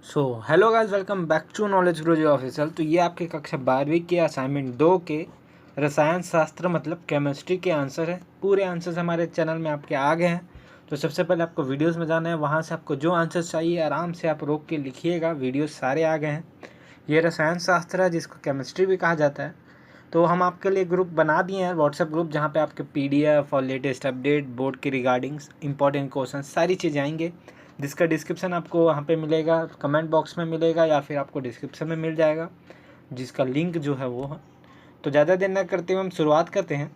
Hello guys, welcome back to knowledge Guruji official. तो ये आपके कक्षा 12वीं के असाइनमेंट 2 के रसायन शास्त्र मतलब केमिस्ट्री के आंसर है। पूरे आंसर्स हमारे चैनल में आपके आ गए हैं। तो सबसे पहले आपको वीडियोस में जाना है, वहाँ से आपको जो आंसर चाहिए आराम से आप रोक के लिखिएगा। वीडियोस सारे आ गए हैं। ये रसायन शास्त्र है जिसको केमिस्ट्री भी कहा जाता है। तो हम आपके लिए ग्रुप बना दिए हैं, व्हाट्सएप ग्रुप, जहाँ पे आपके PDF और लेटेस्ट अपडेट, बोर्ड के रिगार्डिंग्स, इंपॉर्टेंट क्वेश्चन, सारी चीज़ें आएंगे, जिसका डिस्क्रिप्शन आपको वहाँ पे मिलेगा, कमेंट बॉक्स में मिलेगा या फिर आपको डिस्क्रिप्शन में मिल जाएगा, जिसका लिंक जो है वो है। तो ज़्यादा देर न करते हुए हम शुरुआत करते हैं।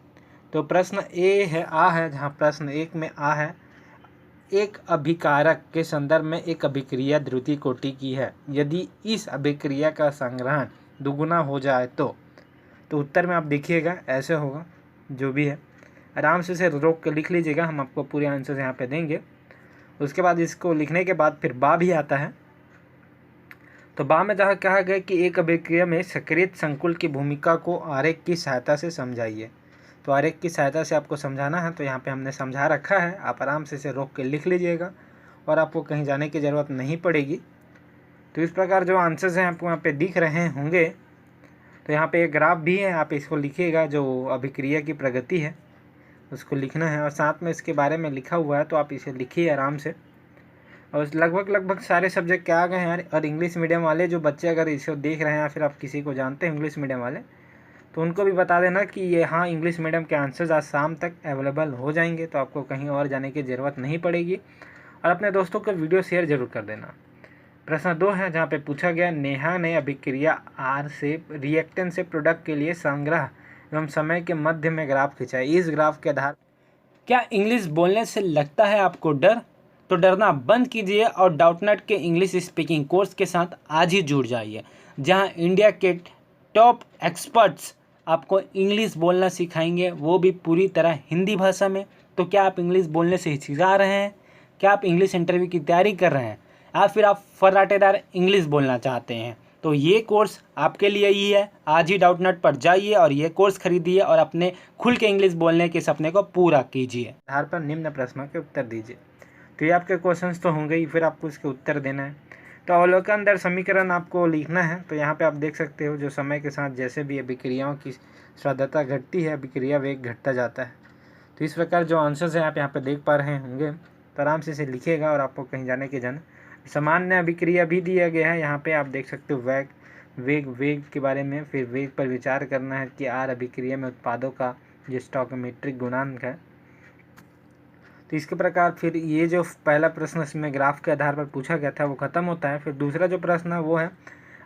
तो प्रश्न है, जहाँ प्रश्न 1 में आ है, एक अभिकारक के संदर्भ में एक अभिक्रिया द्वितीय कोटि की है, यदि इस अभिक्रिया का संग्रहण दुगुना हो जाए तो उत्तर में आप देखिएगा ऐसे होगा। जो भी है आराम से इसे रोक के लिख लीजिएगा, हम आपको पूरे आंसर यहाँ पे देंगे। उसके बाद इसको लिखने के बाद फिर बा भी आता है। तो बा में जहाँ कहा गया कि एक अभिक्रिया में सक्रिय संकुल की भूमिका को आरेख की सहायता से समझाइए। तो आरेख की सहायता से आपको समझाना है, तो यहाँ पे हमने समझा रखा है। आप आराम से इसे रोक के लिख लीजिएगा और आपको कहीं जाने की ज़रूरत नहीं पड़ेगी। तो इस प्रकार जो आंसर्स हैं आपको यहाँ पे दिख रहे होंगे। तो यहाँ पे एक ग्राफ भी है, आप इसको लिखिएगा, जो अभिक्रिया की प्रगति है उसको लिखना है और साथ में इसके बारे में लिखा हुआ है, तो आप इसे लिखिए आराम से। और लगभग सारे सब्जेक्ट क्या आ गए हैं यार। और इंग्लिश मीडियम वाले जो बच्चे अगर इसे देख रहे हैं या फिर आप किसी को जानते हैं इंग्लिश मीडियम वाले, तो उनको भी बता देना कि ये हाँ, इंग्लिश मीडियम के आंसर्स आज शाम तक अवेलेबल हो जाएंगे, तो आपको कहीं और जाने की ज़रूरत नहीं पड़ेगी। और अपने दोस्तों को वीडियो शेयर जरूर कर देना। प्रश्न 2 है, जहाँ पे पूछा गया, नेहा ने अभिक्रिया आर से रिएक्टेंट से प्रोडक्ट के लिए संग्रह एवं समय के मध्य में ग्राफ खींचा है। इस ग्राफ के आधार क्या इंग्लिश बोलने से लगता है आपको डर? तो डरना बंद कीजिए और डाउटनेट के इंग्लिश स्पीकिंग कोर्स के साथ आज ही जुड़ जाइए, जहां इंडिया के टॉप एक्सपर्ट्स आपको इंग्लिश बोलना सिखाएंगे, वो भी पूरी तरह हिंदी भाषा में। तो क्या आप इंग्लिश बोलने से हिचकिचा रहे हैं? क्या आप इंग्लिश इंटरव्यू की तैयारी कर रहे हैं या फिर आप फर्राटेदार इंग्लिश बोलना चाहते हैं? तो ये कोर्स आपके लिए ही है। आज ही डाउटनेट पर जाइए और ये कोर्स खरीदिए और अपने खुल के इंग्लिश बोलने के सपने को पूरा कीजिए। आधार पर निम्न प्रश्नों के उत्तर दीजिए। तो ये आपके क्वेश्चंस तो होंगे ही, फिर आपको इसके उत्तर देना है। तो अवलोकन दर समीकरण आपको लिखना है। तो यहाँ पे आप देख सकते हो, जो समय के साथ जैसे भी अभिक्रियाओं की श्रद्धता घटती है, अभिक्रिया वेग घटता जाता है। तो इस प्रकार जो आंसर्स हैं आप यहाँ पे देख पा रहे होंगे। तो आराम से इसे लिखिएगा और आपको कहीं जाने की सामान्य अभिक्रिया भी दिया गया है। यहाँ पे आप देख सकते हो वेग के बारे में, फिर वेग पर विचार करना है कि आर अभिक्रिया में उत्पादों का जो स्टोइकोमेट्रिक गुणांक है। तो इसके प्रकार फिर ये जो पहला प्रश्न इसमें ग्राफ के आधार पर पूछा गया था वो खत्म होता है। फिर दूसरा जो प्रश्न है वो है,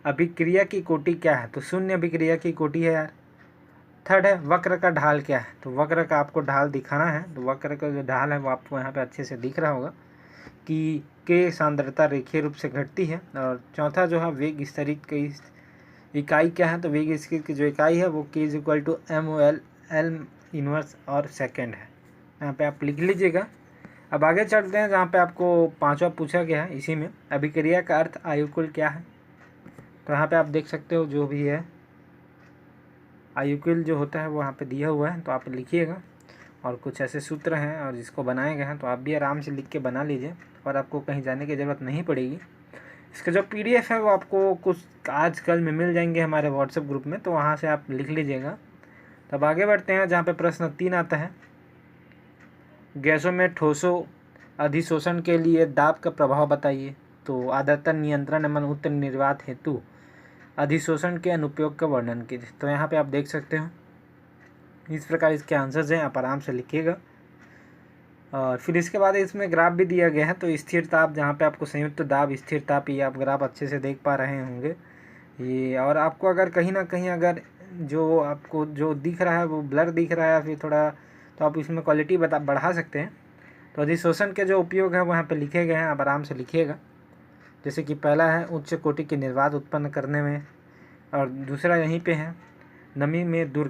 अभिक्रिया की कोटि क्या है? तो शून्य अभिक्रिया की कोटि है यार। थर्ड है, वक्र का ढाल क्या है? तो वक्र का आपको ढाल दिखाना है। तो वक्र का जो ढाल है वो आपको यहाँ पे अच्छे से दिख रहा होगा कि के सांद्रता रेखीय रूप से घटती है। और चौथा जो है, वेग स्तरित की इकाई क्या है? तो वेग स्तरित की जो इकाई है वो K=mol L इनवर्स और सेकेंड है। यहाँ पे आप लिख लीजिएगा। अब आगे चलते हैं, जहाँ पे आपको पांचवा पूछा गया है। इसी में अभिक्रिया का अर्थ आयुकुल क्या है? तो यहाँ पे आप देख सकते हो, जो भी है आयुकुल जो होता है वो यहाँ पे दिया हुआ है, तो आप लिखिएगा। और कुछ ऐसे सूत्र हैं और जिसको बनाए गए हैं, तो आप भी आराम से लिख के बना लीजिए और आपको कहीं जाने की ज़रूरत नहीं पड़ेगी। इसका जो PDF है वो आपको कुछ आज कल में मिल जाएंगे हमारे व्हाट्सएप ग्रुप में, तो वहाँ से आप लिख लीजिएगा। तब आगे बढ़ते हैं, जहाँ पे प्रश्न 3 आता है, गैसों में ठोसों अधिशोषण के लिए दाब का प्रभाव बताइए। तो आदर्तन नियंत्रण एवं उत्तर निर्वात हेतु अधिशोषण के अनुपयोग का वर्णन कीजिए। तो यहाँ पे आप देख सकते हो, इस प्रकार इसके आंसर्स हैं, आप आराम से लिखिएगा। और फिर इसके बाद इसमें ग्राफ भी दिया गया है। तो स्थिर ताप, जहाँ पे आपको संयुक्त दाब, स्थिर ताप, ये आप ग्राफ अच्छे से देख पा रहे होंगे ये। और आपको अगर कहीं ना कहीं अगर जो आपको जो दिख रहा है वो ब्लर दिख रहा है या फिर थोड़ा, तो आप इसमें क्वालिटी बढ़ा सकते हैं। तो अधिशोषण के जो उपयोग है वो यहाँ पे लिखे गए हैं, आप आराम से लिखिएगा। जैसे कि पहला है उच्च कोटि की निर्वात उत्पन्न करने में, और दूसरा यहीं पे है नमी दूर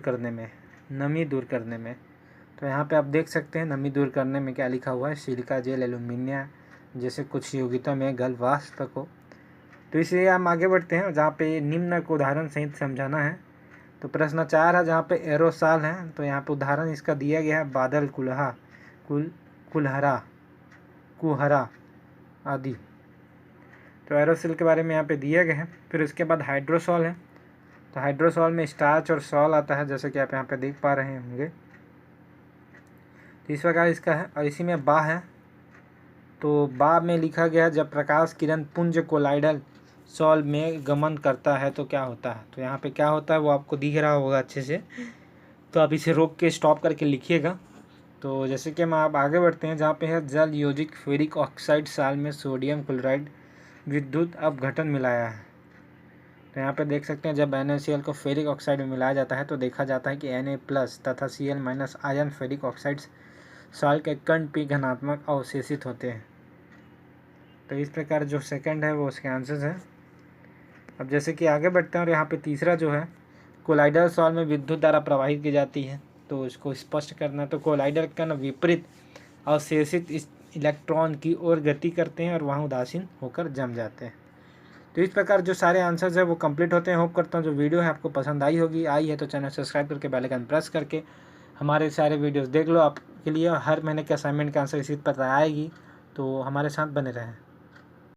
करने में। तो यहाँ पे आप देख सकते हैं नमी दूर करने में क्या लिखा हुआ है, सिलिका जेल एल्यूमिनिया जैसे कुछ यौगिकों में गल वाष्प को। तो इसलिए हम आगे बढ़ते हैं, जहाँ पे निम्न को उदाहरण सहित समझाना है। तो प्रश्न 4 है, जहाँ पे एरोसाल है। तो यहाँ पे उदाहरण इसका दिया गया है, बादल, कुलहरा आदि। तो एरोसिल के बारे में यहाँ पे दिया गया है। फिर उसके बाद हाइड्रोसॉल है। तो हाइड्रोसॉल में स्टार्च और सॉल आता है, जैसे कि आप यहाँ पे देख पा रहे होंगे। तो इस प्रकार इसका है। और इसी में बा है। तो बा में लिखा गया है जब प्रकाश किरण पुंज कोलाइडल सॉल में गमन करता है तो क्या होता है। तो यहाँ पे क्या होता है वो आपको दिख रहा होगा अच्छे से, तो आप इसे रोक के स्टॉप करके लिखिएगा। तो जैसे कि हम आप आगे बढ़ते हैं, जहाँ पे है जल योजिक फेरिक ऑक्साइड साल में सोडियम क्लोराइड विद्युत अपघटन मिलाया है। तो यहाँ पे देख सकते हैं जब NaCl को फेरिक ऑक्साइड में मिलाया जाता है तो देखा जाता है कि Na+ तथा Cl- आयन फेरिक ऑक्साइड्स साल के कण P घनात्मक अवशेषित होते हैं। तो इस प्रकार जो सेकंड है वो उसके आंसर्स है। अब जैसे कि आगे बढ़ते हैं और यहाँ पे तीसरा जो है कोलाइडल सॉल में विद्युत धारा प्रवाहित की जाती है। तो उसको स्पष्ट करना, तो कोलाइडल कण विपरीत अवशेषित इलेक्ट्रॉन की ओर गति करते हैं और वहाँ उदासीन होकर जम जाते हैं। तो इस प्रकार जो सारे आंसर्स है वो कंप्लीट होते हैं। होप करता हूँ जो वीडियो है आपको पसंद आई है तो चैनल सब्सक्राइब करके बेल आइकन प्रेस करके हमारे सारे वीडियोस देख लो। आपके लिए हर महीने के असाइनमेंट का आंसर इसी पर आएगी, तो हमारे साथ बने रहें।